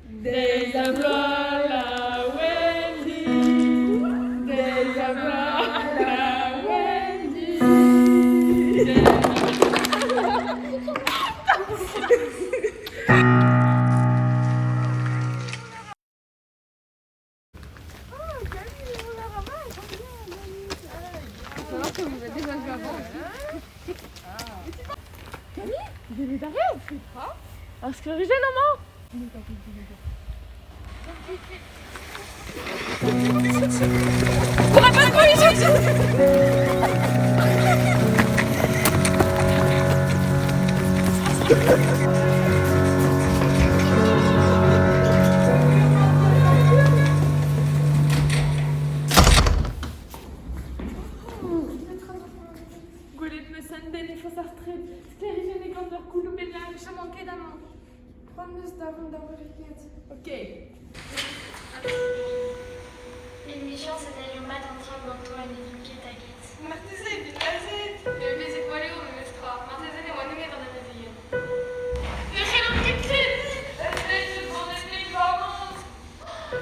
Déshabla la Wendy. Déshabla la Wendy. Inscris-le, maman. On n'a pas de police. Golet me senden i fasastred. Sklerigen i gander kulu belan. Je manquais d'amant. Prends-nous d'avant d'avoir Ok. L'émission, c'était le matin dans toi et l'éduquer ta guide. Marteze, bilazet. Le mes étoilés ou le mestra. Marteze, les mois numés dans la vie. Le chélan qui crie. Je prends des filles parlantes.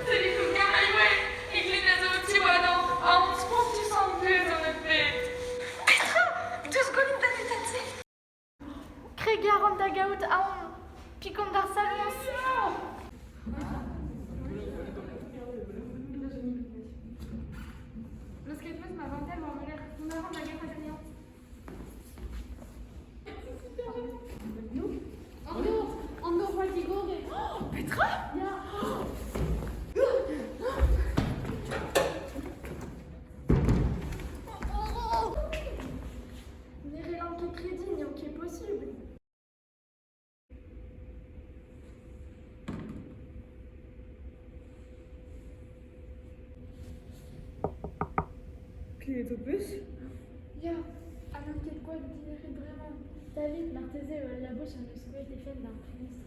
C'est les coups carrément. Et que les autres, tu vois, non. Ah, on se pense que tu sens plus dans le fait. Petra, 2 secondes d'annétaté. Crégaron d'agaout aon. Picon d'arsalons. Los que después me avanté a volver. No me hagan la guerra de Dios. Ando, fatigode. Petra? Ja. Nérélan qui est très digne, qui est possible. Qui est au bus? Ja, alors qu'est-ce quoi de dire vraiment? David, Marteze, la bouche, un escouet était fait d'un prince.